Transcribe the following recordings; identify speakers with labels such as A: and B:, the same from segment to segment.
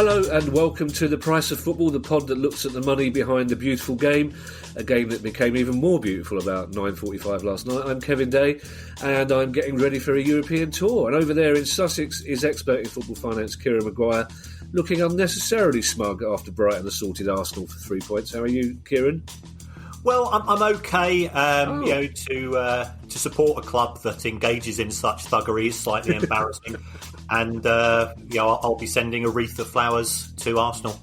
A: Hello and welcome to The Price of Football, the pod that looks at the money behind the beautiful game, a game that became even more beautiful about 9:45 last night. I'm Kevin Day and I'm getting ready for a European tour. And over there in Sussex is expert in football finance Kieran Maguire, looking unnecessarily smug after Brighton assaulted Arsenal for 3 points. How are you, Kieran?
B: Well, I'm okay. To support a club that engages in such thuggery is slightly embarrassing, and I'll be sending a wreath of flowers to Arsenal.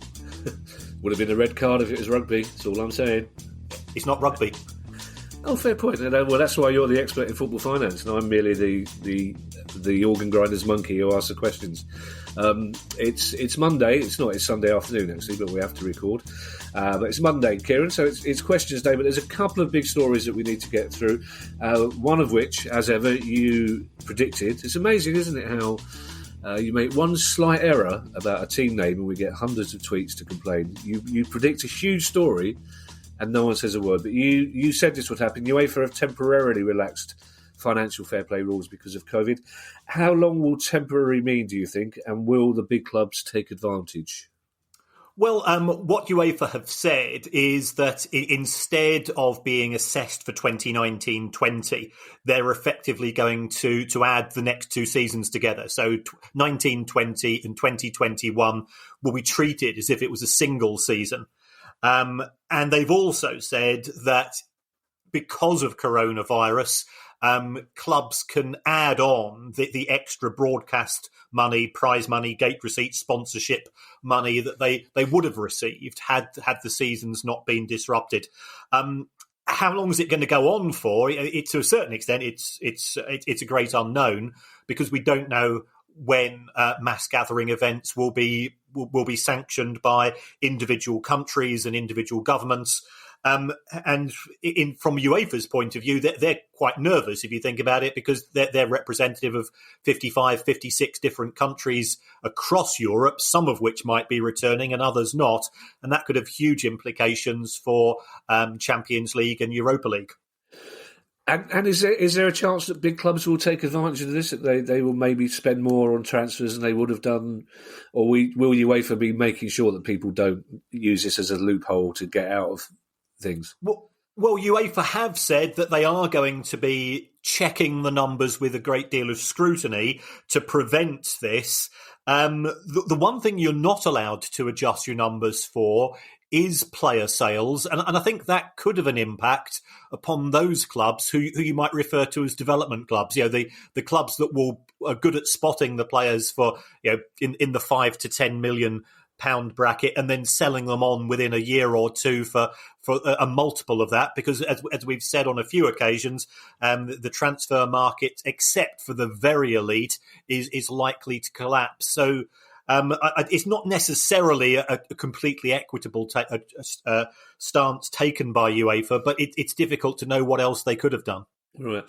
A: Would have been a red card if it was rugby. That's all I'm saying.
B: It's not rugby.
A: Oh, fair point. Well, that's why you're the expert in football finance, and I'm merely the organ grinder's monkey who asks the questions. It's Monday. It's not. It's Sunday afternoon actually, but we have to record. But it's Monday, Kieran. So it's questions day. But there's a couple of big stories that we need to get through. One of which, as ever, you predicted. It's amazing, isn't it? How you make one slight error about a team name, and we get hundreds of tweets to complain. You predict a huge story, and no one says a word. But you said this would happen. UEFA have temporarily relaxed financial fair play rules because of COVID. How long will temporary mean, do you think? And will the big clubs take advantage?
B: Well, what UEFA have said is that instead of being assessed for 2019-20, they're effectively going to add the next two seasons together. So 19-20 and 2021 will be treated as if it was a single season. And they've also said that because of coronavirus, clubs can add on the extra broadcast money, prize money, gate receipts, sponsorship money that they would have received had the seasons not been disrupted. How long is it going to go on for? To a certain extent, it's a great unknown because we don't know when mass gathering events will be sanctioned by individual countries and individual governments. And from UEFA's point of view, they're quite nervous, if you think about it, because they're representative of 55, 56 different countries across Europe, some of which might be returning and others not. And that could have huge implications for Champions League and Europa League.
A: And is there a chance that big clubs will take advantage of this, that they will maybe spend more on transfers than they would have done? Or will UEFA be making sure that people don't use this as a loophole to get out of things?
B: Well, UEFA have said that they are going to be checking the numbers with a great deal of scrutiny to prevent this. The one thing you're not allowed to adjust your numbers for is player sales. And I think that could have an impact upon those clubs who you might refer to as development clubs. The clubs that are good at spotting the players for, in the 5 to 10 million pound bracket and then selling them on within a year or two for a multiple of that, because as we've said on a few occasions, the transfer market, except for the very elite, is likely to collapse. So it's not necessarily a completely equitable stance taken by UEFA, but it's difficult to know what else they could have done.
A: Right.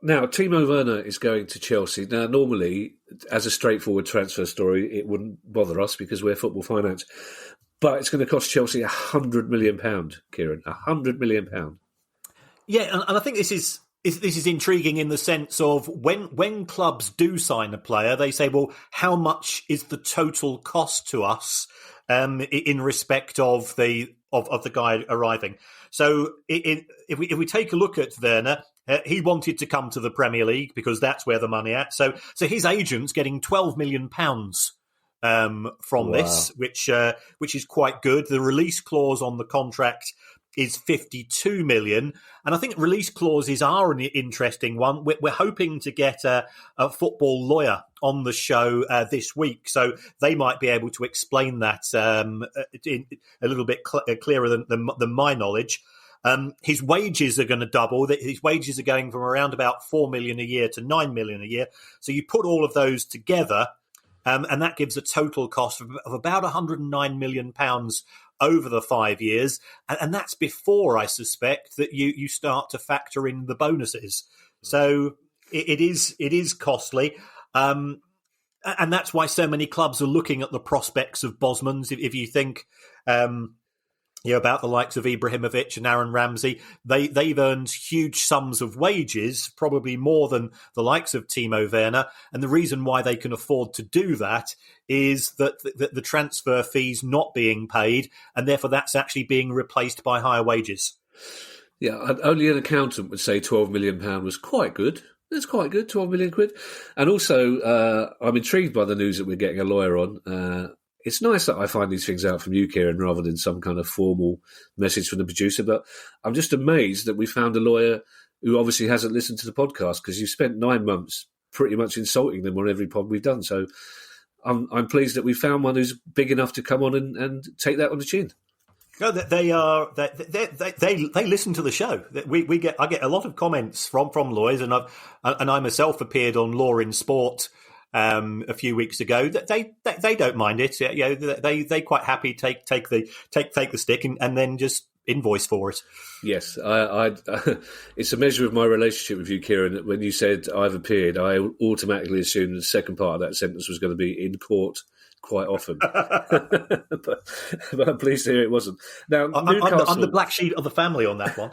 A: Now, Timo Werner is going to Chelsea. Now, normally, as a straightforward transfer story, it wouldn't bother us because we're football finance. But it's going to cost Chelsea £100 million, Kieran. £100 million.
B: Yeah, and I think this is intriguing in the sense of when clubs do sign a player, they say, well, how much is the total cost to us in respect of the guy arriving? So if we take a look at Werner, he wanted to come to the Premier League because that's where the money at. So his agent's getting £12 million from this, which is quite good. The release clause on the contract is 52 million. And I think release clauses are an interesting one. We're hoping to get a football lawyer on the show this week, so they might be able to explain that a little bit clearer than my knowledge. His wages are going to double. His wages are going from around about 4 million a year to 9 million a year. So you put all of those together, and that gives a total cost of about £109 million over the 5 years. And that's before, I suspect, that you start to factor in the bonuses. So it is costly. And that's why so many clubs are looking at the prospects of Bosmans. If you think about the likes of Ibrahimovic and Aaron Ramsey. They've earned huge sums of wages, probably more than the likes of Timo Werner. And the reason why they can afford to do that is that the transfer fees not being paid, and therefore that's actually being replaced by higher wages.
A: Yeah, only an accountant would say £12 million was quite good. It's quite good, 12 million quid. And also, I'm intrigued by the news that we're getting a lawyer on. It's nice that I find these things out from you, Kieran, rather than some kind of formal message from the producer. But I'm just amazed that we found a lawyer who obviously hasn't listened to the podcast, because you've spent 9 months pretty much insulting them on every pod we've done. So I'm pleased that we found one who's big enough to come on and take that on the chin.
B: No, they listen to the show. I get a lot of comments from lawyers, and I myself appeared on Law in Sport a few weeks ago. They don't mind it. They quite happy take the stick and then just invoice for it.
A: Yes, it's a measure of my relationship with you, Kieran, that when you said I've appeared, I automatically assumed the second part of that sentence was going to be in court quite often. but I'm pleased to hear it wasn't. Now, Newcastle,
B: I'm the black sheep of the family on that one.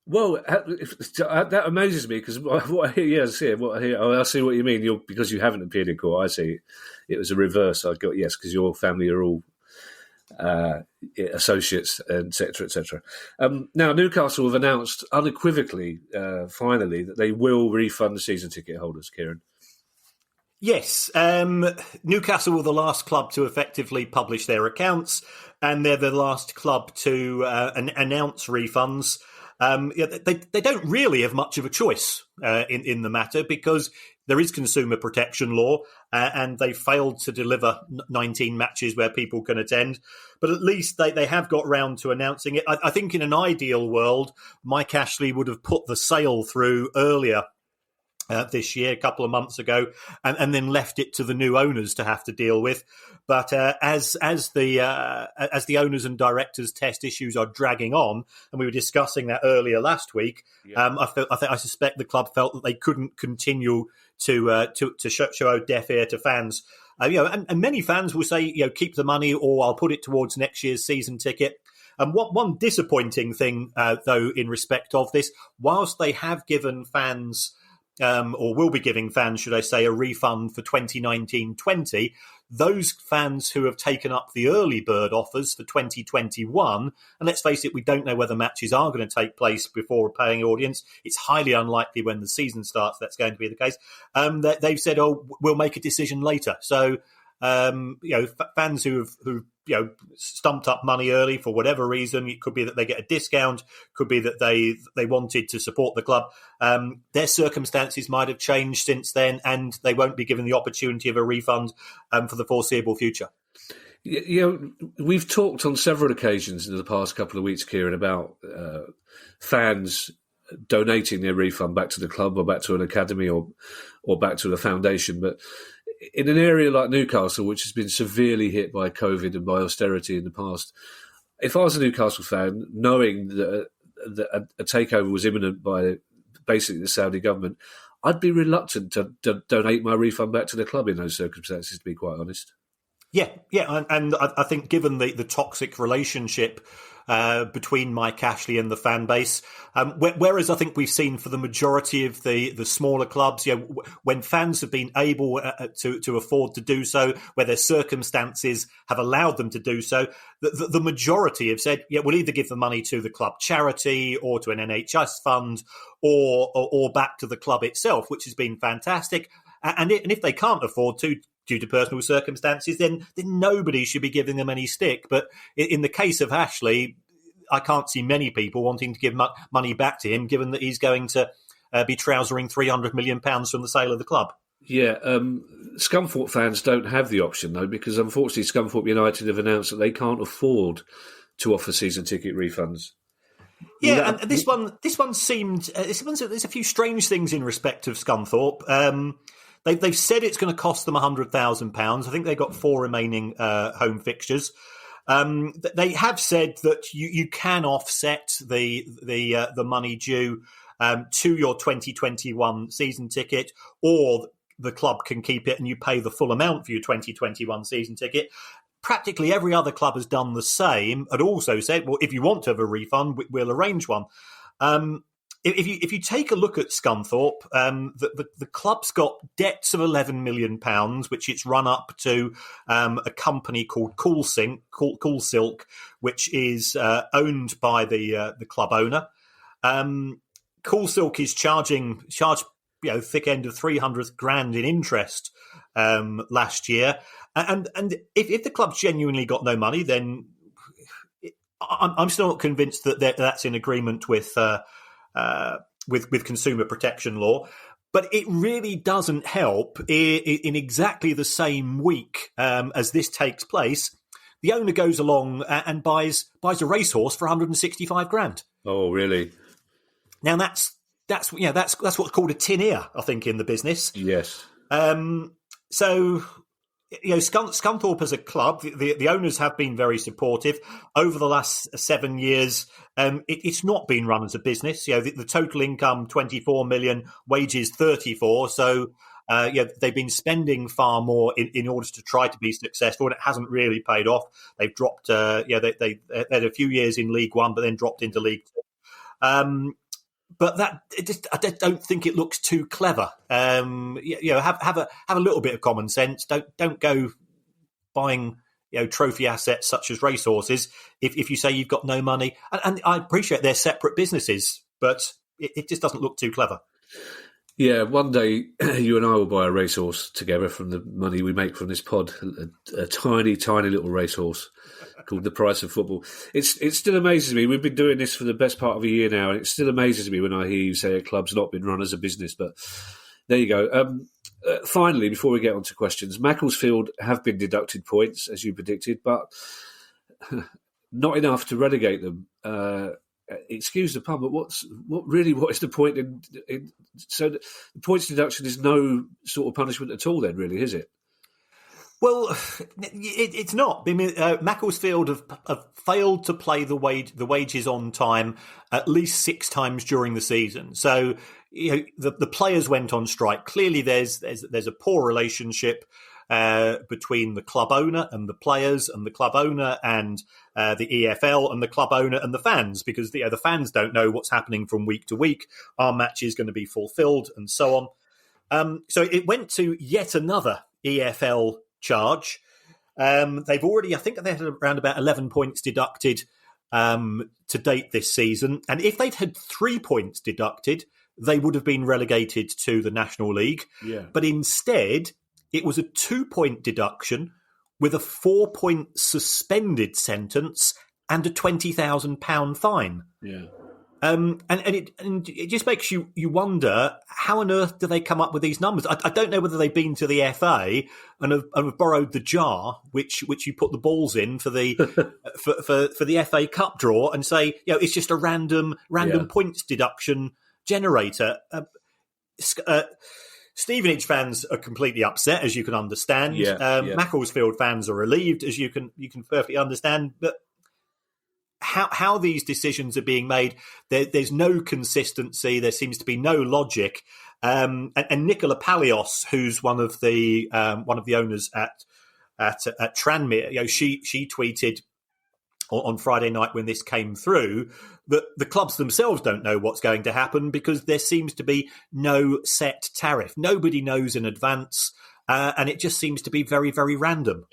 A: Well, that amazes me, because what I hear, I see what you mean. Because you haven't appeared in court, I see it was a reverse. I got yes, because your family are all associates, etc., etc. Now, Newcastle have announced unequivocally, finally, that they will refund the season ticket holders. Kieran.
B: Yes, Newcastle were the last club to effectively publish their accounts, and they're the last club to announce refunds. They don't really have much of a choice in the matter, because there is consumer protection law, and they failed to deliver 19 matches where people can attend. But at least they have got round to announcing it. I think in an ideal world, Mike Ashley would have put the sale through earlier this year, a couple of months ago, and then left it to the new owners to have to deal with. But as the owners and directors test issues are dragging on, and we were discussing that earlier last week, I suspect the club felt that they couldn't continue to show deaf ear to fans. And many fans will say, keep the money, or I'll put it towards next year's season ticket. And one disappointing thing, though, in respect of this, whilst they have given fans, or will be giving fans, should I say, a refund for 2019-20, those fans who have taken up the early bird offers for 2021, and let's face it, we don't know whether matches are going to take place before a paying audience. It's highly unlikely when the season starts that's going to be the case. They've said, we'll make a decision later. So, fans who've stumped up money early for whatever reason, it could be that they get a discount, could be that they wanted to support the club. Their circumstances might have changed since then, and they won't be given the opportunity of a refund for the foreseeable future.
A: We've talked on several occasions in the past couple of weeks, Kieran, about fans donating their refund back to the club or back to an academy or back to the foundation. But in an area like Newcastle, which has been severely hit by COVID and by austerity in the past, if I was a Newcastle fan, knowing that a takeover was imminent by basically the Saudi government, I'd be reluctant to donate my refund back to the club in those circumstances, to be quite honest.
B: Yeah, and I think given the toxic relationship between Mike Ashley and the fan base, whereas I think we've seen for the majority of the smaller clubs, when fans have been able to afford to do so, where their circumstances have allowed them to do so, the majority have said, we'll either give the money to the club charity or to an NHS fund or back to the club itself, which has been fantastic. And if they can't afford to, due to personal circumstances, then nobody should be giving them any stick. But in the case of Ashley, I can't see many people wanting to give money back to him, given that he's going to be trousering £300 million from the sale of the club.
A: Yeah, Scunthorpe fans don't have the option, though, because unfortunately Scunthorpe United have announced that they can't afford to offer season ticket refunds.
B: Yeah, and this one seemed... there's a few strange things in respect of Scunthorpe. They've said it's going to cost them £100,000. I think they've got 4 remaining home fixtures. They have said that you can offset the money due to your 2021 season ticket, or the club can keep it and you pay the full amount for your 2021 season ticket. practically every other club has done the same and also said, well, if you want to have a refund, we'll arrange one. If you take a look at Scunthorpe, the club's got debts of £11 million, which it's run up to a company called Cool Silk, which is owned by the club owner. Cool Silk is charged thick end of 300 grand in interest last year, and if the club's genuinely got no money, then I'm still not convinced that that's in agreement with consumer protection law. But it really doesn't help in exactly the same week as this takes place. The owner goes along and buys a racehorse for 165 grand.
A: Oh, really?
B: Now that's what's called a tin ear, I think, in the business.
A: Yes.
B: So, Scunthorpe as a club, the owners have been very supportive over the last 7 years. It's not been run as a business. The total income 24 million, wages 34. So, they've been spending far more in order to try to be successful, and it hasn't really paid off. They've dropped. They had a few years in League One, but then dropped into League Two. But I don't think it looks too clever. Have a little bit of common sense. Don't go buying trophy assets such as racehorses if you say you've got no money. And I appreciate they're separate businesses, but it just doesn't look too clever.
A: Yeah, one day you and I will buy a racehorse together from the money we make from this pod. A tiny, tiny little racehorse called The Price of Football. It still amazes me. We've been doing this for the best part of a year now, and it still amazes me when I hear you say a club's not been run as a business. But there you go. Finally, before we get on to questions, Macclesfield have been deducted points, as you predicted, but not enough to relegate them. Excuse the pun, but what is the point so the points deduction is no sort of punishment at all then, really, is it?
B: Well, it's not. I mean, Macclesfield have failed to pay the wages on time at least 6 times during the season. So the players went on strike. Clearly, there's a poor relationship between the club owner and the players, and the club owner and the EFL, and the club owner and the fans, because the fans don't know what's happening from week to week. Our match is going to be fulfilled, and so on. So it went to yet another EFL charge. They've already, I think they had around about 11 points deducted to date this season. And if they'd had 3 points deducted, they would have been relegated to the National League. Yeah. But instead, it was a 2-point deduction with a 4-point suspended sentence and a £20,000 fine. Yeah. And it just makes you wonder, how on earth do they come up with these numbers? I don't know whether they've been to the FA and have borrowed the jar which you put the balls in for the for the FA Cup draw, and say, it's just a random points deduction generator. Stevenage fans are completely upset, as you can understand. Macclesfield fans are relieved, as you can perfectly understand. But how these decisions are being made, there's no consistency. There seems to be no logic. And Nicola Palios, who's one of the owners at Tranmere, she tweeted on Friday night when this came through that the clubs themselves don't know what's going to happen because there seems to be no set tariff. Nobody knows in advance, and it just seems to be very, very random.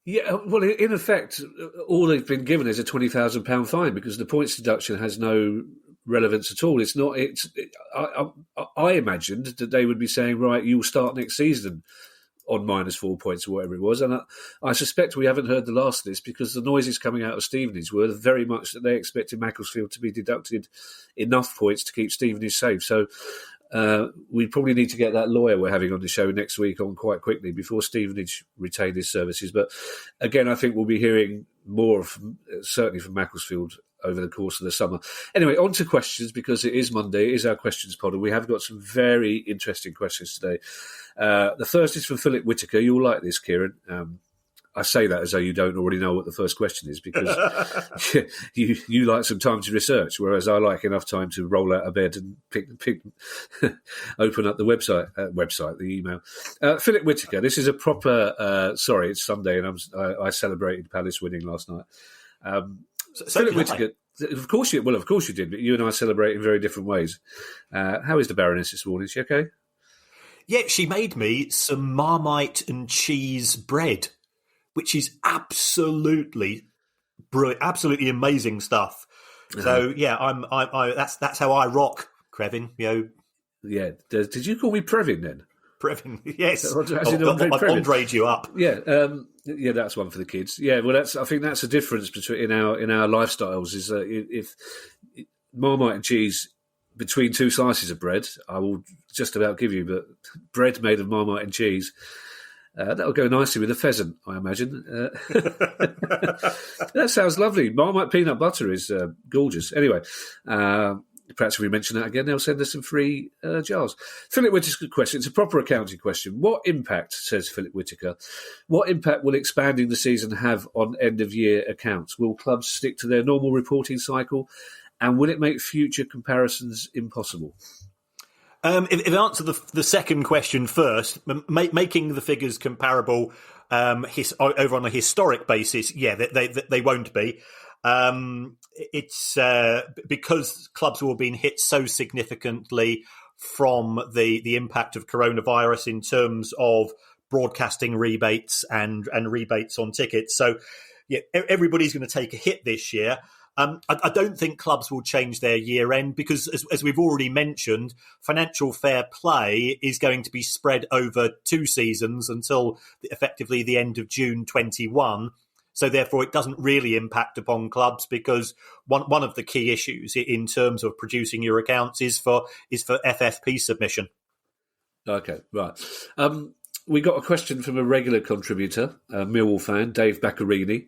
A: Yeah, well, in effect, all they've been given is a £20,000 fine because the points deduction has no relevance at all. It's not. I imagined that they would be saying, right, you'll start next season on -4 points or whatever it was, and I suspect we haven't heard the last of this because the noises coming out of Stevenage were very much that they expected Macclesfield to be deducted enough points to keep Stevenage safe. So we probably need to get that lawyer we're having on the show next week on quite quickly before Stevenage retain his services. But again, I think we'll be hearing more certainly from Macclesfield over the course of the summer. Anyway, on to questions, because it is Monday, it is our questions pod, and we have got some very interesting questions today. The first is from Philip Whitaker. You'll like this, Kieran. I say that as though you don't already know what the first question is, because you like some time to research, whereas I like enough time to roll out of bed and open up the website, the email. Philip Whittaker, this is a proper. Sorry, it's Sunday, and I celebrated Palace winning last night. Philip Whittaker. Of course you did, but you and I celebrate in very different ways. How is the Baroness this morning? Is she okay?
B: Yeah, she made me some Marmite and cheese bread, which is absolutely brilliant, absolutely amazing stuff. So yeah, that's how I rock, Krevin.
A: Yeah. Did you call me Previn then?
B: Previn, yes.
A: I've
B: Andre'd you up.
A: Yeah, yeah, that's one for the kids. Yeah, well, I think that's the difference between in our lifestyles is that if Marmite and cheese between two slices of bread, I will just about give you, but bread made of Marmite and cheese. That'll go nicely with a pheasant, I imagine. That sounds lovely. Marmite peanut butter is gorgeous. Anyway, perhaps if we mention that again, they'll send us some free jars. Philip Whittaker's question. It's a proper accounting question. What impact, says Philip Whittaker, what impact will expanding the season have on end-of-year accounts? Will clubs stick to their normal reporting cycle? And will it make future comparisons impossible?
B: If I answer the second question first, making the figures comparable over on a historic basis, yeah, they won't be. It's because clubs will have been hit so significantly from the impact of coronavirus in terms of broadcasting rebates and rebates on tickets. So, yeah, everybody's going to take a hit this year. I don't think clubs will change their year end because, as we've already mentioned, financial fair play is going to be spread over 2 seasons until effectively the end of June 21. So therefore, it doesn't really impact upon clubs because one of the key issues in terms of producing your accounts is for FFP submission.
A: Okay, right. We got a question from a regular contributor, a Millwall fan, Dave Baccarini,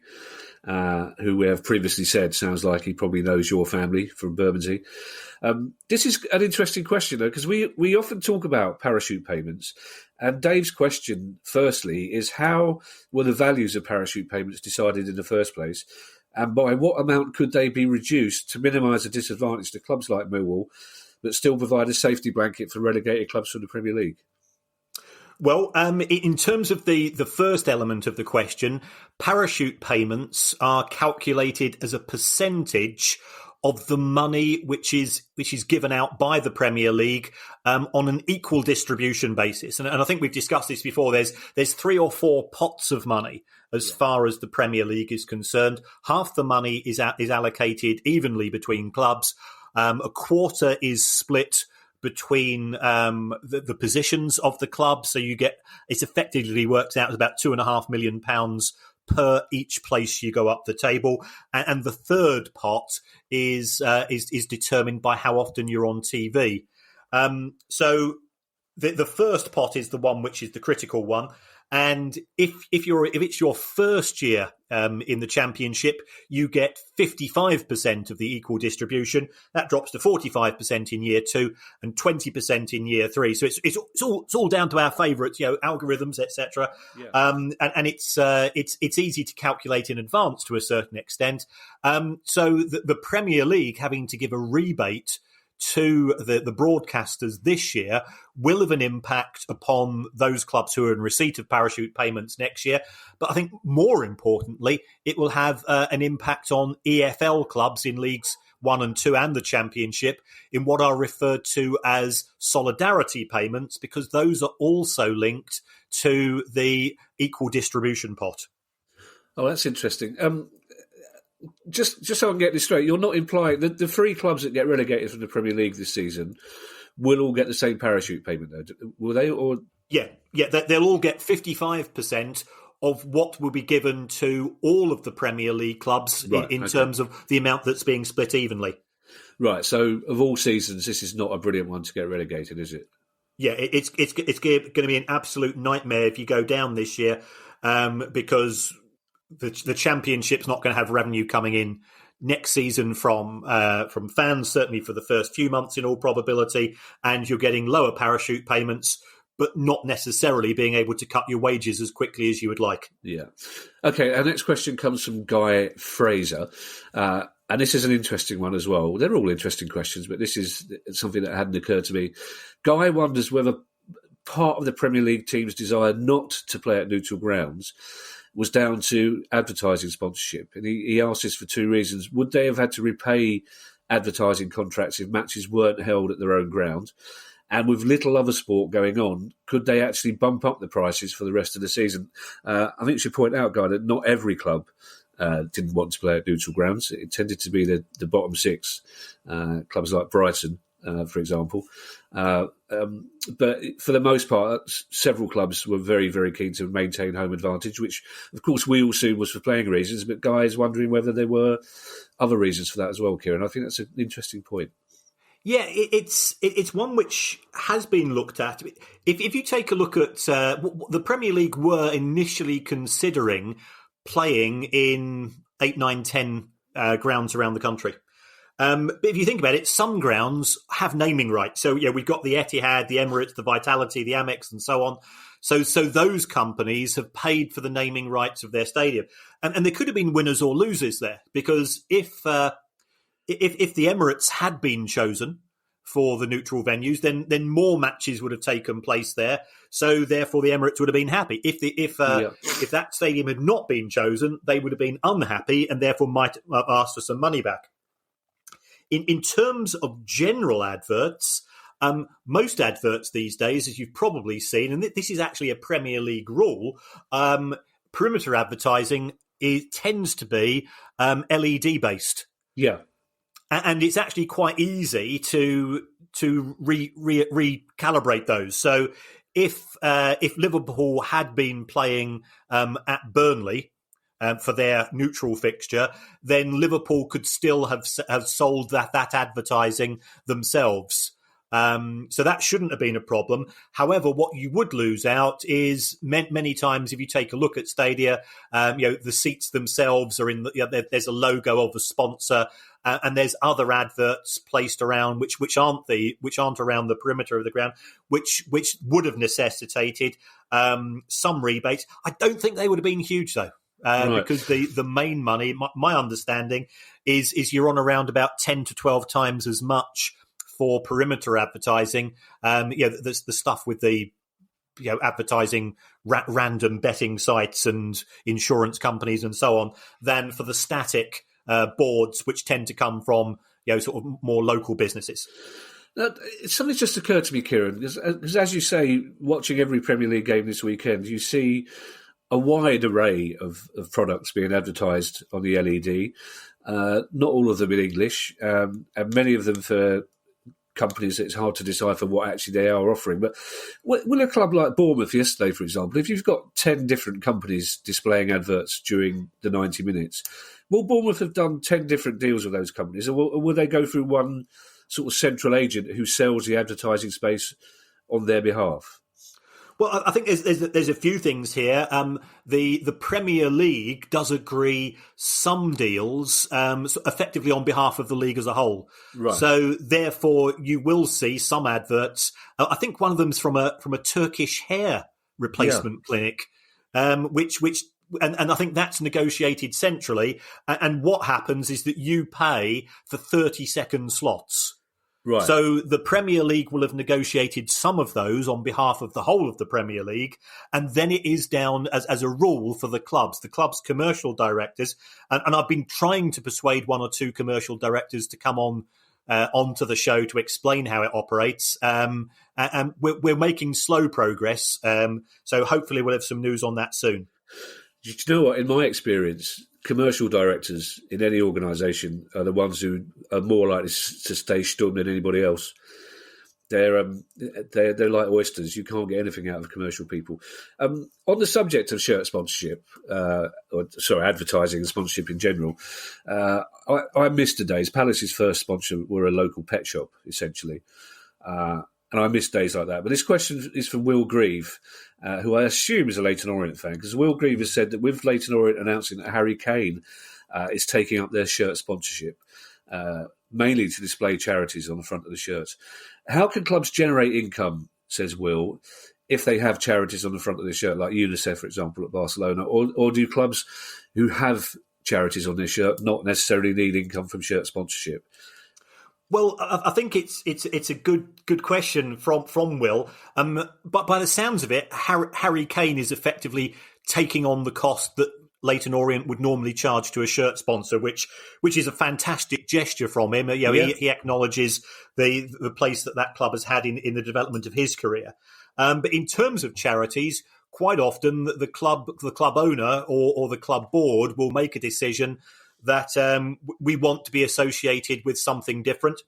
A: who we have previously said sounds like he probably knows your family from Bermondsey. This is an interesting question, though, because we often talk about parachute payments. And Dave's question, firstly, is how were the values of parachute payments decided in the first place? And by what amount could they be reduced to minimise the disadvantage to clubs like Millwall, but still provide a safety blanket for relegated clubs from the Premier League?
B: Well, in terms of the first element of the question, parachute payments are calculated as a percentage of the money which is given out by the Premier League on an equal distribution basis. And I think we've discussed this before. There's 3 or 4 pots of money as far as the Premier League is concerned. Half the money is allocated evenly between clubs. A quarter is split between the positions of the club. So it effectively works out as about £2.5 million per each place you go up the table. And the third pot is determined by how often you're on TV. So the first pot is the one which is the critical one. And if it's your first year in the Championship, you get 55% of the equal distribution. That drops to 45% in year 2 and 20% in year 3. So it's all down to our favourites, algorithms, etc. Yeah. And it's easy to calculate in advance to a certain extent. So the Premier League having to give a rebate to the broadcasters this year will have an impact upon those clubs who are in receipt of parachute payments next year. But I think more importantly, it will have an impact on EFL clubs in Leagues 1 and 2 and the Championship in what are referred to as solidarity payments, because those are also linked to the equal distribution pot.
A: Oh, that's interesting. Just so I can get this straight, you're not implying that the 3 clubs that get relegated from the Premier League this season will all get the same parachute payment, though? Will they? Or
B: yeah, they'll all get 55% of what will be given to all of the Premier League clubs in terms of the amount that's being split evenly. Right.
A: So, of all seasons, this is not a brilliant one to get relegated, is it?
B: Yeah, it's going to be an absolute nightmare if you go down this year, because the Championship's not going to have revenue coming in next season from fans, certainly for the first few months in all probability, and you're getting lower parachute payments but not necessarily being able to cut your wages as quickly as you would like.
A: Yeah. Okay, our next question comes from Guy Fraser. And this is an interesting one as well. They're all interesting questions, but this is something that hadn't occurred to me. Guy wonders whether part of the Premier League team's desire not to play at neutral grounds was down to advertising sponsorship. And he asked this for two reasons. Would they have had to repay advertising contracts if matches weren't held at their own ground? And with little other sport going on, could they actually bump up the prices for the rest of the season? I think you should point out, Guy, that not every club didn't want to play at neutral grounds. It tended to be the bottom six, clubs like Brighton, for example. But for the most part, several clubs were very, very keen to maintain home advantage, which, of course, we all assumed was for playing reasons. But Guy is wondering whether there were other reasons for that as well, Kieran. I think that's an interesting point.
B: Yeah, it's one which has been looked at. If you take a look at the Premier League were initially considering playing in 8, 9, 10 grounds around the country. But if you think about it, some grounds have naming rights. So yeah, we've got the Etihad, the Emirates, the Vitality, the Amex, and so on. So those companies have paid for the naming rights of their stadium, and there could have been winners or losers there, because if the Emirates had been chosen for the neutral venues, then more matches would have taken place there. So therefore, the Emirates would have been happy. If that stadium had not been chosen, they would have been unhappy and therefore might have asked for some money back. In terms of general adverts, most adverts these days, as you've probably seen, and this is actually a Premier League rule, perimeter advertising tends to be LED based.
A: Yeah.
B: And it's actually quite easy to recalibrate those. So if Liverpool had been playing at Burnley for their neutral fixture, then Liverpool could still have sold that advertising themselves. So that shouldn't have been a problem. However, what you would lose out is many times, if you take a look at stadia, the seats themselves are there's a logo of a sponsor, and there's other adverts placed around which aren't around the perimeter of the ground, which would have necessitated some rebates. I don't think they would have been huge though. Right. Because the main money, my understanding is you're on around about 10 to 12 times as much for perimeter advertising. There's the stuff with the advertising random betting sites and insurance companies and so on, than for the static boards, which tend to come from sort of more local businesses.
A: Something's just occurred to me, Kieran, because as you say, watching every Premier League game this weekend, you see a wide array of products being advertised on the LED. Not all of them in English, and many of them for companies that it's hard to decipher what actually they are offering. But will a club like Bournemouth yesterday, for example, if you've got 10 different companies displaying adverts during the 90 minutes, will Bournemouth have done 10 different deals with those companies, or will they go through one sort of central agent who sells the advertising space on their behalf?
B: Well, I think there's a few things here. The Premier League does agree some deals effectively on behalf of the league as a whole. Right. So therefore, you will see some adverts. I think one of them's from a Turkish hair replacement clinic, which and I think that's negotiated centrally. And what happens is that you pay for 30-second slots. Right. So the Premier League will have negotiated some of those on behalf of the whole of the Premier League, and then it is down as a rule for the clubs commercial directors, and I've been trying to persuade one or two commercial directors to come onto the show to explain how it operates, and we're making slow progress, so hopefully we'll have some news on that soon.
A: Do you know what, in my experience, commercial directors in any organisation are the ones who are more likely to stay stum than anybody else. They're like oysters. You can't get anything out of commercial people. On the subject of shirt sponsorship, advertising and sponsorship in general, I missed the days. Palace's first sponsor were a local pet shop, essentially. And I miss days like that. But this question is from Will Grieve, who I assume is a Leyton Orient fan, because Will Grieve has said that with Leyton Orient announcing that Harry Kane is taking up their shirt sponsorship, mainly to display charities on the front of the shirts. How can clubs generate income, says Will, if they have charities on the front of their shirt, like UNICEF, for example, at Barcelona, or do clubs who have charities on their shirt not necessarily need income from shirt sponsorship?
B: Well, I think it's a good question from Will. But by the sounds of it, Harry Kane is effectively taking on the cost that Leyton Orient would normally charge to a shirt sponsor, which is a fantastic gesture from him. He acknowledges the place that club has had in the development of his career. But in terms of charities, quite often the club owner or the club board will make a decision that we want to be associated with something different.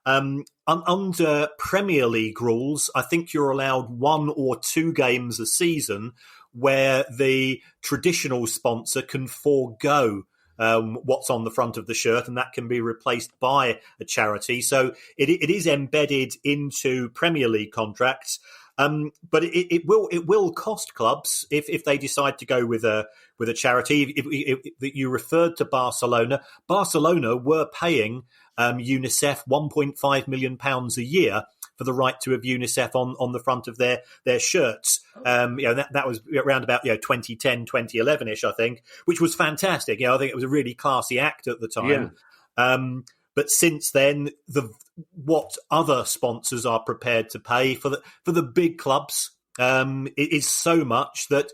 B: Under Premier League rules, I think you're allowed 1 or 2 games a season where the traditional sponsor can forego what's on the front of the shirt, and that can be replaced by a charity. So it is embedded into Premier League contracts. But it will cost clubs if they decide to go with a charity. If you referred to Barcelona. Barcelona were paying UNICEF £1.5 million a year for the right to have UNICEF on the front of their shirts. That was around about 2010, 2011-ish, I think, which was fantastic. I think it was a really classy act at the time. Yeah. But since then, what other sponsors are prepared to pay for the big clubs it is so much that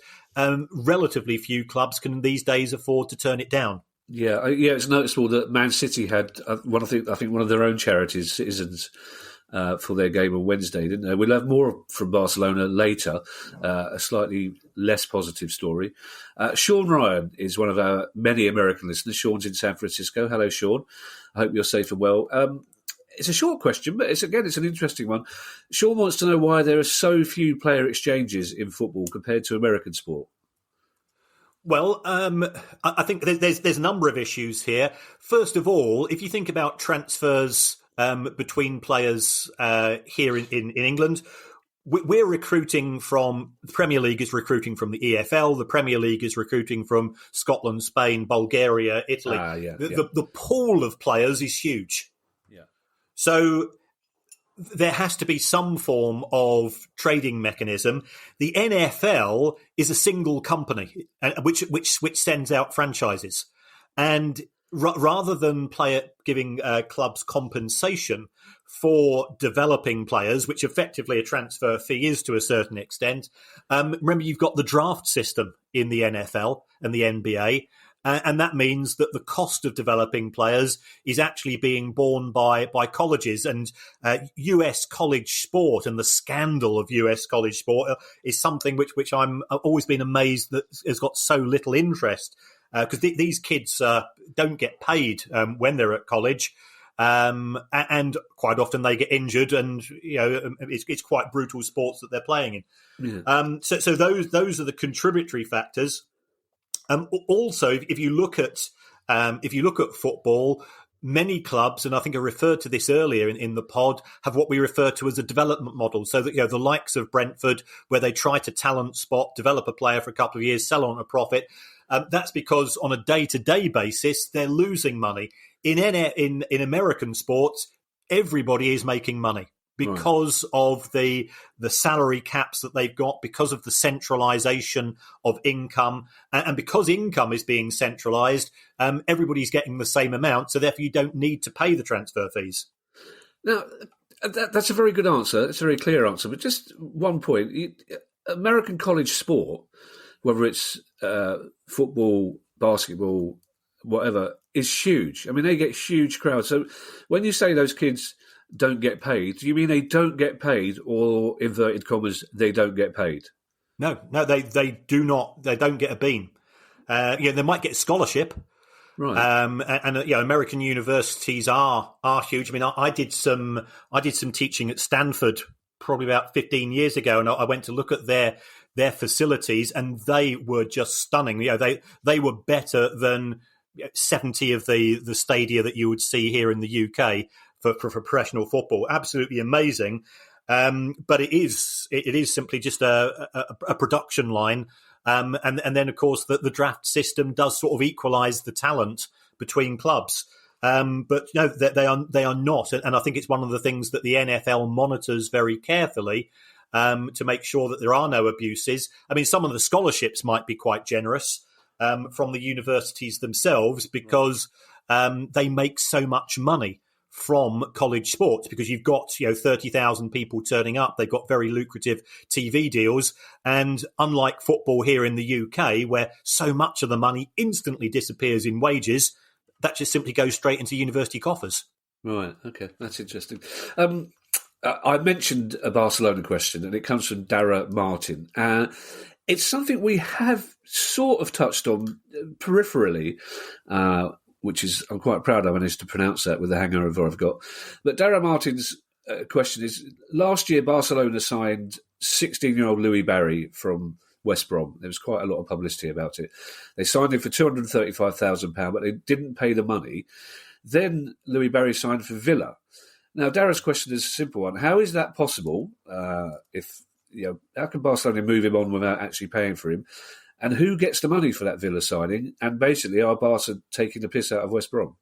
B: relatively few clubs can these days afford to turn it down.
A: Yeah, it's noticeable that Man City had I think one of their own charities, Citizens, for their game on Wednesday, didn't they? We'll have more from Barcelona later, a slightly less positive story. Sean Ryan is one of our many American listeners. Sean's in San Francisco. Hello, Sean. I hope you're safe and well. It's a short question, but it's an interesting one. Sean wants to know why there are so few player exchanges in football compared to American sport.
B: Well, I think there's a number of issues here. First of all, if you think about transfers between players here in England, we're recruiting from the Premier League is recruiting from the EFL. The Premier League is recruiting from Scotland, Spain, Bulgaria, Italy. The pool of players is huge. Yeah. So there has to be some form of trading mechanism. The NFL is a single company, which sends out franchises, and rather than giving clubs compensation for developing players, which effectively a transfer fee is to a certain extent, remember you've got the draft system in the NFL and the NBA. And that means that the cost of developing players is actually being borne by colleges. And US college sport and the scandal of US college sport is something which I've always been amazed that has got so little interest. Because these kids don't get paid when they're at college. And quite often they get injured, and it's quite brutal sports that they're playing in. Yeah. So those are the contributory factors. Also, if you look at football, many clubs, and I think I referred to this earlier in the pod, have what we refer to as a development model. So that the likes of Brentford, where they try to talent spot, develop a player for a couple of years, sell on a profit. That's because on a day-to-day basis, they're losing money. In American sports, everybody is making money because of the salary caps that they've got, because of the centralisation of income, and because income is being centralised, everybody's getting the same amount, so therefore you don't need to pay the transfer fees.
A: Now, that's a very good answer. It's a very clear answer, but just one point. American college sport, whether it's football, basketball, whatever, is huge. I mean, they get huge crowds. So when you say those kids don't get paid, do you mean they don't get paid, or inverted commas, they don't get paid?
B: No, they do not. They don't get a bean. They might get a scholarship, right? And American universities are huge. I mean, I did some teaching at Stanford probably about 15 years ago, and I went to look at their facilities, and they were just stunning. They were better than 70 of the stadia that you would see here in the UK for professional football. Absolutely amazing. But it is simply just a production line. And then, of course, the draft system does sort of equalise the talent between clubs. But they are not. And I think it's one of the things that the NFL monitors very carefully. to make sure that there are no abuses. I mean, some of the scholarships might be quite generous from the universities themselves because they make so much money from college sports, because you've got 30,000 people turning up. They've got very lucrative TV deals, and unlike football here in the UK, where so much of the money instantly disappears in wages, that just simply goes straight into university coffers.
A: Right. Okay, that's interesting. I mentioned a Barcelona question, and it comes from Dara Martin. It's something we have sort of touched on peripherally, which is, I'm quite proud I managed to pronounce that with the hangover I've got. But Dara Martin's question is, last year Barcelona signed 16-year-old Louis Barry from West Brom. There was quite a lot of publicity about it. They signed him for £235,000, but they didn't pay the money. Then Louis Barry signed for Villa. Now, Dara's question is a simple one. How is that possible? How can Barcelona move him on without actually paying for him? And who gets the money for that Villa signing? And basically, are Barca taking the piss out of West Brom?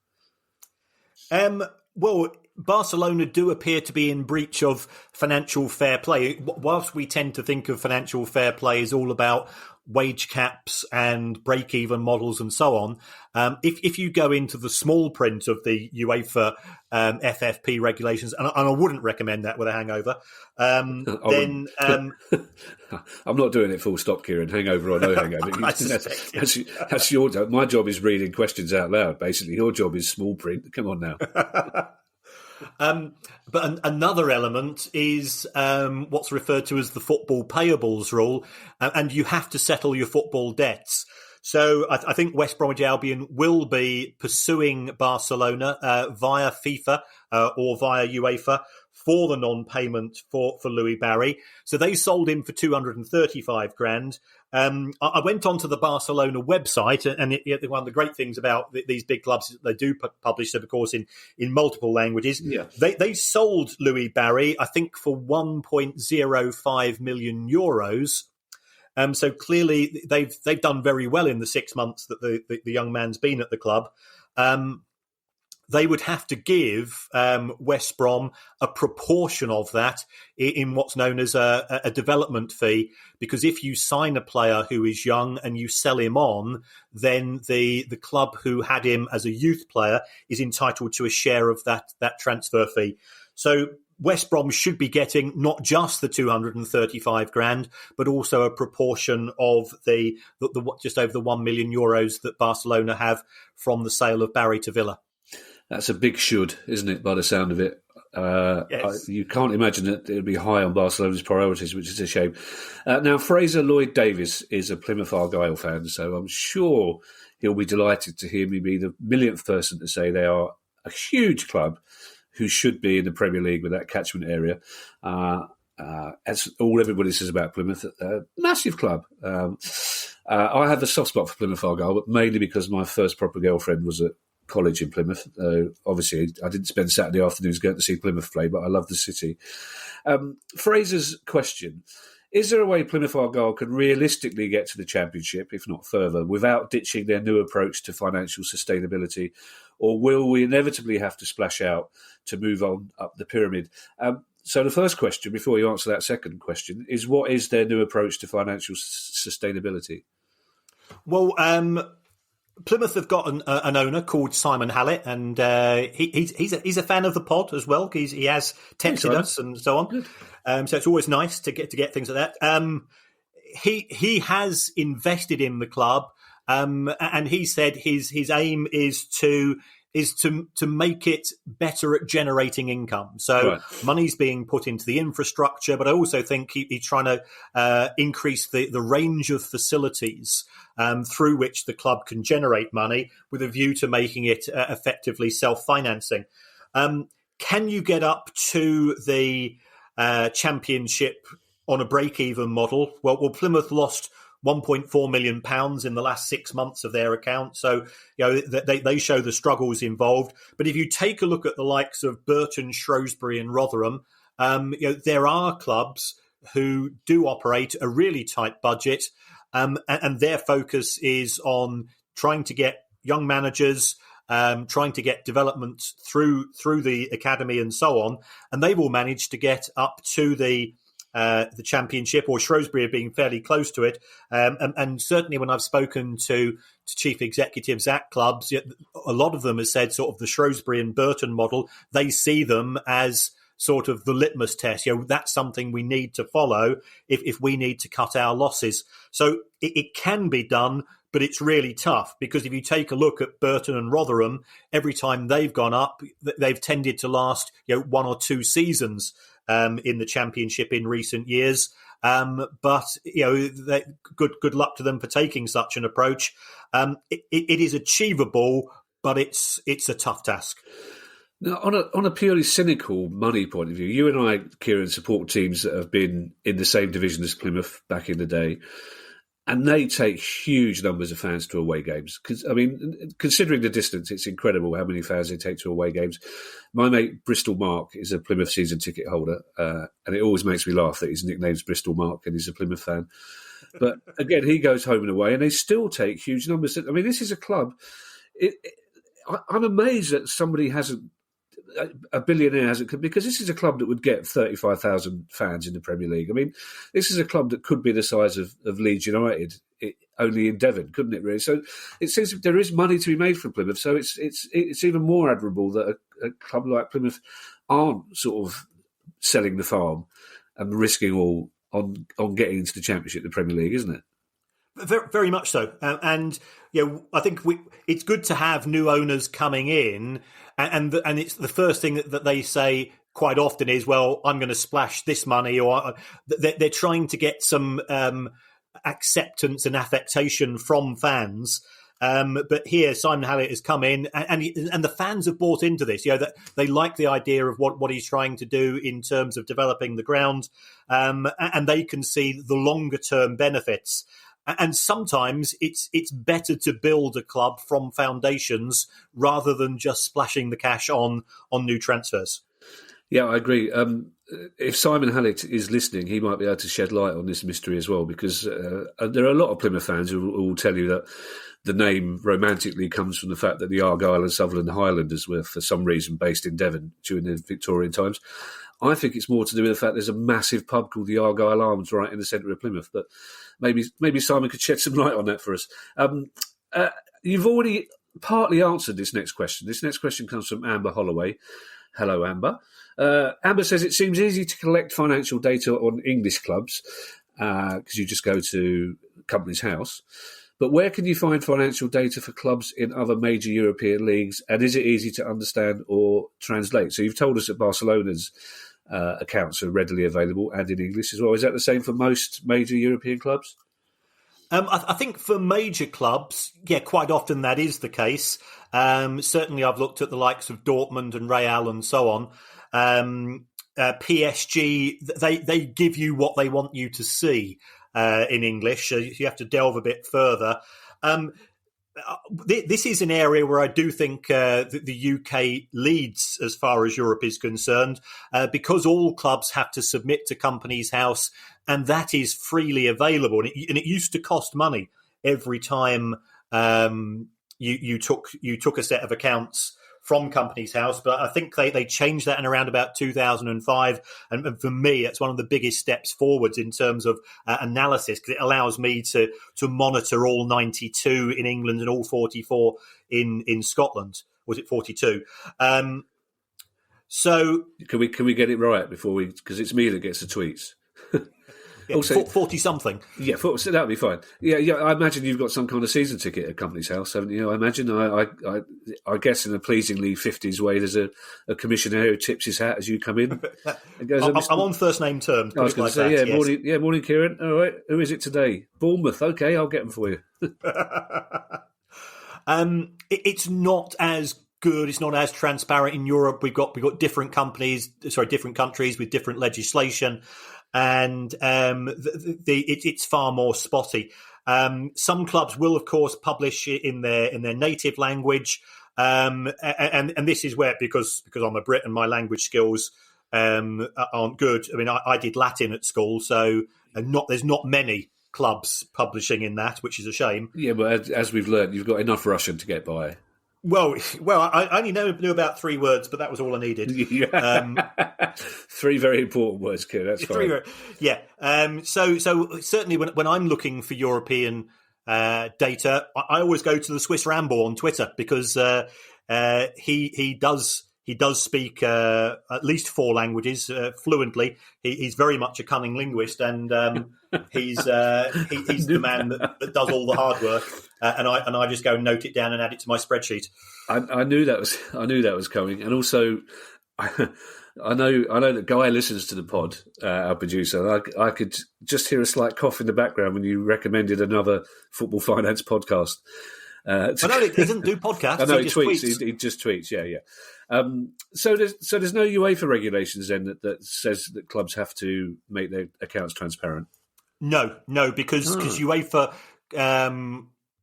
B: Well, Barcelona do appear to be in breach of financial fair play. Whilst we tend to think of financial fair play as all about wage caps and break-even models and so on, if you go into the small print of the UEFA FFP regulations, and I wouldn't recommend that with a hangover, then...
A: I'm not doing it full stop, Kieran, hangover or no hangover. That's your job. My job is reading questions out loud, basically. Your job is small print. Come on now.
B: But another element is what's referred to as the football payables rule, and you have to settle your football debts. So I think West Bromwich Albion will be pursuing Barcelona via FIFA or via UEFA for the non-payment for Louis Barry. So they sold him for $235,000. I went onto the Barcelona website, and one of the great things about these big clubs is that they do publish them, of course, in multiple languages. Yeah. They sold Louis Barry, I think, for €1.05 million. So clearly they've done very well in the 6 months that the young man's been at the club. They would have to give West Brom a proportion of that in what's known as a development fee, because if you sign a player who is young and you sell him on, then the club who had him as a youth player is entitled to a share of that transfer fee. So West Brom should be getting not just the €235,000, but also a proportion of the just over the €1 million that Barcelona have from the sale of Barry to Villa.
A: That's a big should, isn't it, by the sound of it? Yes. You can't imagine that it would be high on Barcelona's priorities, which is a shame. Now, Fraser Lloyd-Davis is a Plymouth Argyle fan, so I'm sure he'll be delighted to hear me be the millionth person to say they are a huge club who should be in the Premier League with that catchment area. As all everybody says about Plymouth, massive club. I have a soft spot for Plymouth Argyle, but mainly because my first proper girlfriend was at college in Plymouth. Obviously, I didn't spend Saturday afternoons going to see Plymouth play, but I love the city. Fraser's question: is there a way Plymouth Argyle can realistically get to the Championship, if not further, without ditching their new approach to financial sustainability? Or will we inevitably have to splash out to move on up the pyramid? So the first question, before you answer that second question, is what is their new approach to financial sustainability?
B: Well, Plymouth have got an owner called Simon Hallett, and he's a fan of the pod as well. He has texted us and so on. So it's always nice to get things like that. He has invested in the club, and he said his aim is to make it better at generating income. So money's being put into the infrastructure, but I also think he's trying to increase the range of facilities through which the club can generate money, with a view to making it effectively self-financing. Can you get up to the Championship on a break-even model? Well, Plymouth lost £1.4 million in the last 6 months of their account. So, they show the struggles involved. But if you take a look at the likes of Burton, Shrewsbury and Rotherham, there are clubs who do operate a really tight budget, and their focus is on trying to get young managers, trying to get development through the academy and so on. And they've all managed to get up to the the Championship, or Shrewsbury have been fairly close to it. And certainly when I've spoken to chief executives at clubs, a lot of them have said sort of the Shrewsbury and Burton model, they see them as sort of the litmus test. That's something we need to follow if we need to cut our losses. So it can be done, but it's really tough, because if you take a look at Burton and Rotherham, every time they've gone up, they've tended to last 1 or 2 seasons in the Championship in recent years. But good luck to them for taking such an approach. It is achievable, but it's a tough task.
A: Now, on a purely cynical money point of view, you and I, Kieran, support teams that have been in the same division as Plymouth back in the day, and they take huge numbers of fans to away games. Because, I mean, considering the distance, it's incredible how many fans they take to away games. My mate Bristol Mark is a Plymouth season ticket holder, and it always makes me laugh that his nickname's Bristol Mark and he's a Plymouth fan. But again, he goes home and away, and they still take huge numbers. I mean, this is a club. I'm amazed that somebody hasn't. A billionaire hasn't, because this is a club that would get 35,000 fans in the Premier League. I mean, this is a club that could be the size of Leeds United, only in Devon, couldn't it? Really. So it seems there is money to be made from Plymouth. So it's even more admirable that a club like Plymouth aren't sort of selling the farm and risking all on getting into the Championship, the Premier League, isn't it?
B: Very, very much so. And I think it's good to have new owners coming in. And it's the first thing that they say quite often is, well, I'm going to splash this money, or they're trying to get some acceptance and affectation from fans. But here, Simon Hallett has come in, and the fans have bought into this. That they like the idea of what he's trying to do in terms of developing the ground, and they can see the longer term benefits. And sometimes it's better to build a club from foundations rather than just splashing the cash on new transfers.
A: Yeah, I agree. If Simon Hallett is listening, he might be able to shed light on this mystery as well, because there are a lot of Plymouth fans who will tell you that the name romantically comes from the fact that the Argyll and Sutherland Highlanders were, for some reason, based in Devon during the Victorian times. I think it's more to do with the fact there's a massive pub called the Argyll Arms right in the centre of Plymouth. But maybe Simon could shed some light on that for us. You've already partly answered this next question. This next question comes from Amber Holloway. Hello, Amber. Amber says, it seems easy to collect financial data on English clubs because you just go to Companies House. But where can you find financial data for clubs in other major European leagues? And is it easy to understand or translate? So you've told us that Barcelona's accounts are readily available and in English as well. Is that the same for most major European clubs?
B: I think for major clubs, quite often that is the case. Certainly I've looked at the likes of Dortmund and Real and so on. PSG, they give you what they want you to see in English. So you have to delve a bit further. This is an area where I do think the UK leads as far as Europe is concerned, because all clubs have to submit to Companies House, and that is freely available. And it used to cost money every time you took a set of accounts from Companies House, but I think they changed that in around about 2005. And for me, it's one of the biggest steps forwards in terms of analysis, because it allows me to monitor all 92 in England and all 44 in Scotland. Was it 42? So
A: can we get it right before we? Because it's me that gets the tweets.
B: Yeah, also, 40 something.
A: Yeah, so that'll be fine. Yeah. I imagine you've got some kind of season ticket at Companies House, haven't you? I imagine. I guess in a pleasingly 50s way, there's a commissioner who tips his hat as you come in. And goes,
B: I'm on first name terms.
A: I was going to say, yes. Morning, Kieran. All right, who is it today? Bournemouth. Okay, I'll get them for you.
B: It's not as good. It's not as transparent in Europe. We've got different countries with different legislation. And it's far more spotty. Some clubs will, of course, publish it in their native language, and this is where because I'm a Brit and my language skills aren't good. I mean, I did Latin at school, so there's not many clubs publishing in that, which is a shame.
A: Yeah, but as we've learned, you've got enough Russian to get by.
B: Well, I only knew about 3 words, but that was all I needed.
A: Three very important words, Kieran. That's fine.
B: Yeah. So certainly when I'm looking for European data, I always go to the Swiss Rambo on Twitter because he does speak at least 4 languages fluently. He's very much a cunning linguist, and he's the man that does all the hard work. And I just go and note it down and add it to my spreadsheet.
A: I knew that was coming, and also I know that Guy listens to the pod, our producer. I could just hear a slight cough in the background when you recommended another football finance podcast.
B: I know he doesn't do podcasts.
A: I know
B: he just tweets.
A: He just tweets. Yeah. So there's no UEFA regulations then that says that clubs have to make their accounts transparent.
B: No, because UEFA.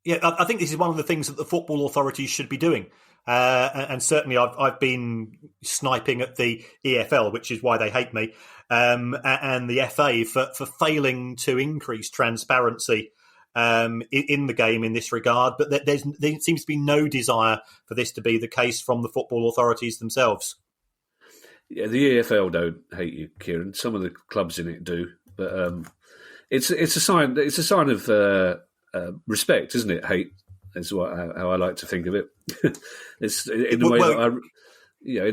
B: I think this is one of the things that the football authorities should be doing. And certainly I've been sniping at the EFL, which is why they hate me, and the FA for failing to increase transparency in the game in this regard. But there seems to be no desire for this to be the case from the football authorities themselves.
A: Yeah, the EFL don't hate you, Kieran. Some of the clubs in it do, but it's a sign. It's a sign of respect, isn't it? Hate is how I like to think of it. It's in a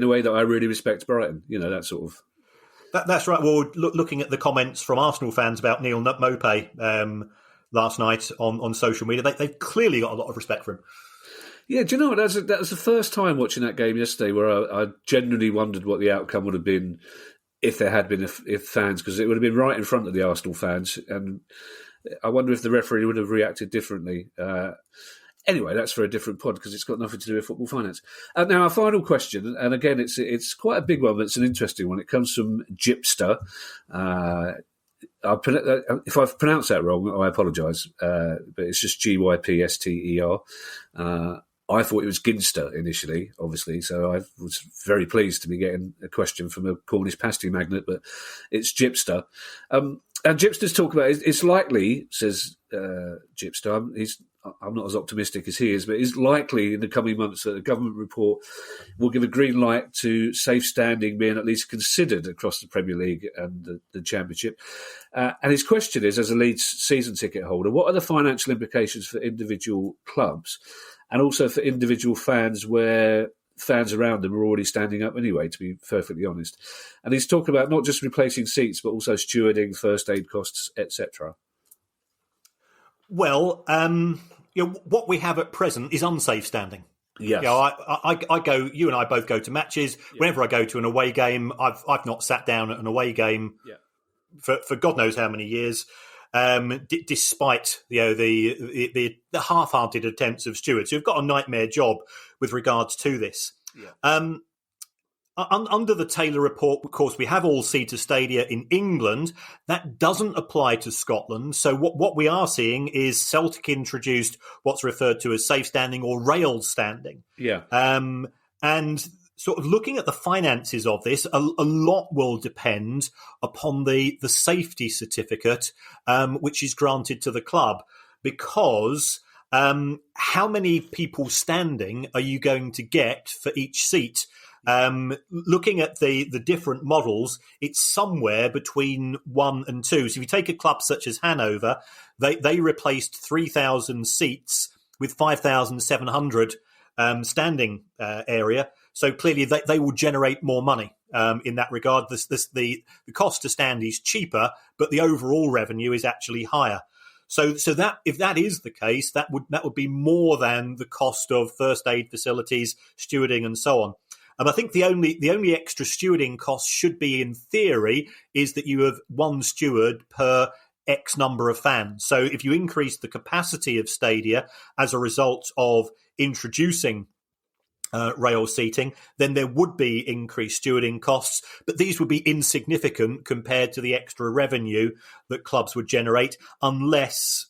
A: way that I really respect Brighton. That sort of.
B: That's right. Well, looking at the comments from Arsenal fans about Neil Maupay last night on social media, they've clearly got a lot of respect for him.
A: Yeah, do you know what? That was the first time watching that game yesterday where I genuinely wondered what the outcome would have been if there had been if fans, because it would have been right in front of the Arsenal fans, and I wonder if the referee would have reacted differently. Anyway, that's for a different pod because it's got nothing to do with football finance. Now, our final question, and again, it's quite a big one, but it's an interesting one. It comes from Gypster. If I've pronounced that wrong, I apologise, but it's just Gypster. I thought it was Ginster initially, obviously, so I was very pleased to be getting a question from a Cornish pasty magnate, but it's Gypster. And Gypster's talk about it's likely, says Gypster, I'm not as optimistic as he is, but it's likely in the coming months that a government report will give a green light to safe standing being at least considered across the Premier League and the Championship. And his question is, as a Leeds season ticket holder, what are the financial implications for individual clubs and also for individual fans where fans around them are already standing up anyway, to be perfectly honest? And he's talking about not just replacing seats, but also stewarding, first aid costs, etc.
B: Well, what we have at present is unsafe standing.
A: Yes.
B: I go. You and I both go to matches. Yeah. Whenever I go to an away game, I've not sat down at an away game for God knows how many years. Despite the half-hearted attempts of stewards who've got a nightmare job with regards to this. Yeah. Under the Taylor report, of course, we have all-seater stadia in England. That doesn't apply to Scotland. So what we are seeing is Celtic introduced what's referred to as safe standing or rail standing.
A: Yeah.
B: And sort of looking at the finances of this, a lot will depend upon the safety certificate, which is granted to the club, because how many people standing are you going to get for each seat? Looking at the different models, it's somewhere between 1 and 2. So if you take a club such as Hanover, they replaced 3,000 seats with 5,700 standing area. So clearly they will generate more money in that regard. The cost to stand is cheaper, but the overall revenue is actually higher. So that if that is the case, that would be more than the cost of first aid facilities, stewarding, and so on. And I think the only extra stewarding cost should be, in theory, is that you have one steward per X number of fans. So if you increase the capacity of stadia as a result of introducing rail seating, then there would be increased stewarding costs, but these would be insignificant compared to the extra revenue that clubs would generate, unless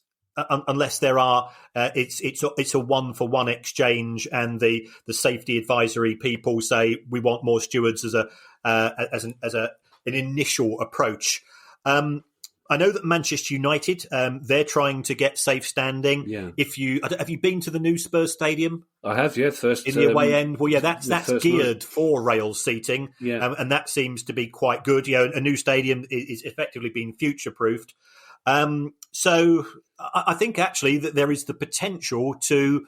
B: there are it's a 1-for-1 exchange, and the safety advisory people say we want more stewards as an initial approach. I know that Manchester United, they're trying to get safe standing.
A: Yeah.
B: Have you been to the new Spurs stadium?
A: I have, yeah. First
B: In the away end, well, yeah, that's geared
A: night
B: for rail seating, and that seems to be quite good. A new stadium is effectively being future-proofed. So I think actually that there is the potential to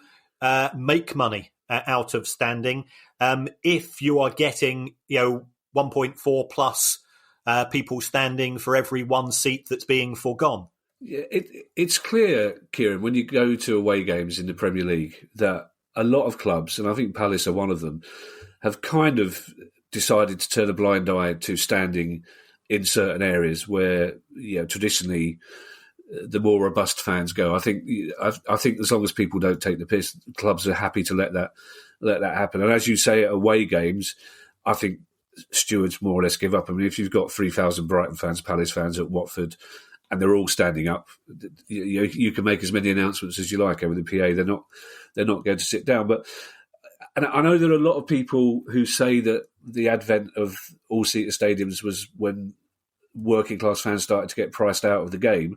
B: make money out of standing if you are getting 1.4 plus people standing for every one seat that's being foregone.
A: Yeah, it's clear, Kieran, when you go to away games in the Premier League that a lot of clubs, and I think Palace are one of them, have kind of decided to turn a blind eye to standing in certain areas where traditionally the more robust fans go. I think as long as people don't take the piss, clubs are happy to let that happen. And as you say, at away games, I think stewards more or less give up. I mean, if you've got 3,000 Brighton fans, Palace fans at Watford, and they're all standing up, you can make as many announcements as you like over the PA. They're not going to sit down. But and I know there are a lot of people who say that the advent of all-seater stadiums was when working class fans started to get priced out of the game.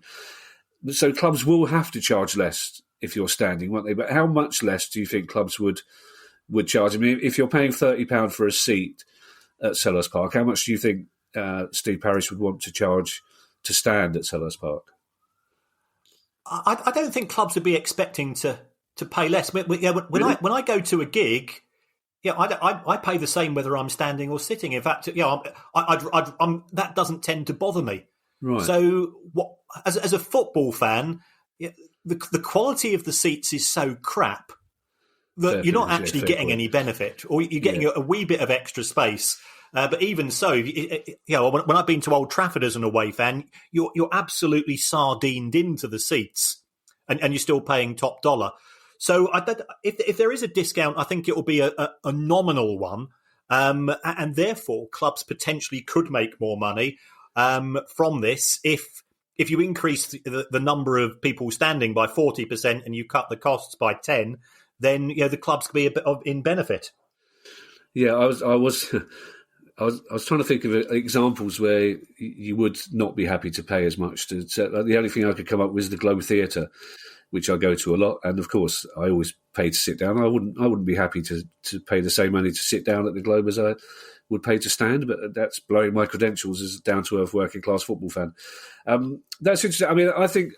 A: So clubs will have to charge less if you're standing, won't they? But how much less do you think clubs would charge? I mean, if you're paying £30 for a seat at Selhurst Park, how much do you think Steve Parish would want to charge to stand at Selhurst Park?
B: I don't think clubs would be expecting to pay less. When I go to a gig, I pay the same whether I'm standing or sitting. In fact, that doesn't tend to bother me.
A: Right.
B: So, as a football fan, the quality of the seats is so crap that you're not actually getting any benefit, or you're getting a wee bit of extra space. But even so, when I've been to Old Trafford as an away fan, you're absolutely sardined into the seats, and you're still paying top dollar. So if there is a discount, I think it will be a nominal one, and therefore clubs potentially could make more money from this if you increase the number of people standing by 40% and you cut the costs by 10%, then the clubs could be a bit in benefit.
A: Yeah, I was trying to think of examples where you would not be happy to pay as much. The only thing I could come up with was the Globe Theatre, which I go to a lot, and of course I always pay to sit down. I wouldn't be happy to pay the same money to sit down at the Globe as I would pay to stand, but that's blowing my credentials as a down-to-earth working-class football fan. That's interesting. I mean, I think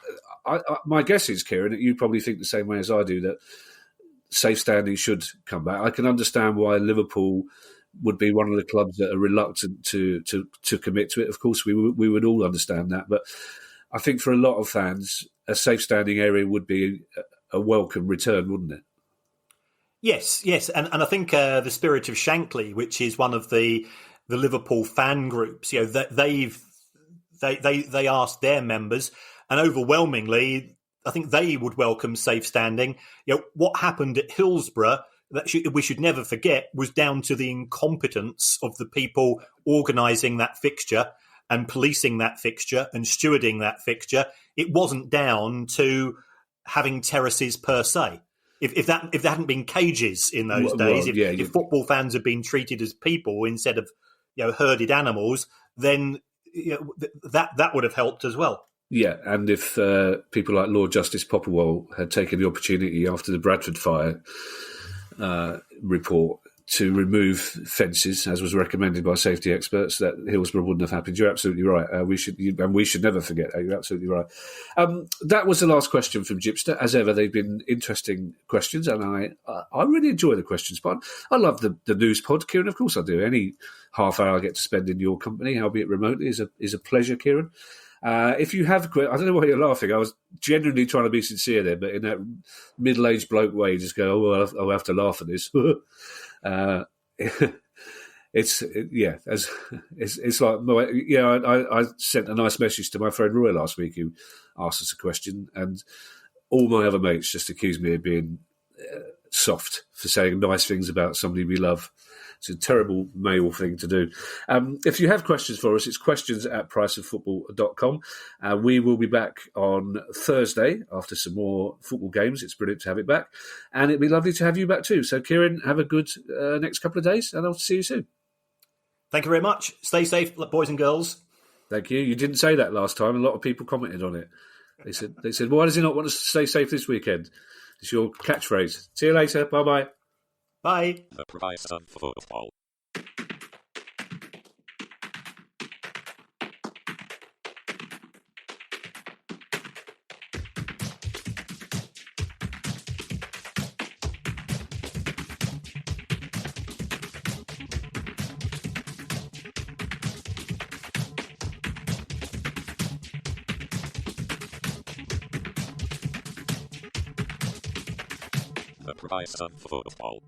A: my guess is, Kieran, that you probably think the same way as I do, that safe standing should come back. I can understand why Liverpool would be one of the clubs that are reluctant to commit to it. Of course, we would all understand that, but I think for a lot of fans, a safe standing area would be a welcome return, wouldn't it?
B: Yes, and I think the Spirit of Shankly, which is one of the Liverpool fan groups, they asked their members, and overwhelmingly, I think they would welcome safe standing. What happened at Hillsborough, we should never forget, was down to the incompetence of the people organising that fixture and policing that fixture and stewarding that fixture. It wasn't down to having terraces per se. If there hadn't been cages in those days, if football fans had been treated as people instead of herded animals, then that would have helped as well.
A: Yeah, and if people like Lord Justice Popplewell had taken the opportunity after the Bradford fire report to remove fences, as was recommended by safety experts, that Hillsborough wouldn't have happened. You're absolutely right. We should never forget that. You're absolutely right. That was the last question from Gypster. As ever, they've been interesting questions, and I really enjoy the questions. But I love the news pod, Kieran. Of course I do. Any half hour I get to spend in your company, albeit remotely, is a pleasure, Kieran. If you have, I don't know why you're laughing. I was genuinely trying to be sincere there, but in that middle-aged bloke way, you just go, I'll have to laugh at this. It's like, I sent a nice message to my friend Roy last week, who asked us a question, and all my other mates just accused me of being soft for saying nice things about somebody we love. It's a terrible male thing to do. If you have questions for us, it's questions@priceoffootball.com. We will be back on Thursday after some more football games. It's brilliant to have it back. And it'd be lovely to have you back too. So, Kieran, have a good next couple of days, and I'll see you soon.
B: Thank you very much. Stay safe, boys and girls.
A: Thank you. You didn't say that last time. A lot of people commented on it. They said, why does he not want us to stay safe this weekend? It's your catchphrase. See you later. Bye-bye.
B: Bye.
C: The price of football. The price of football.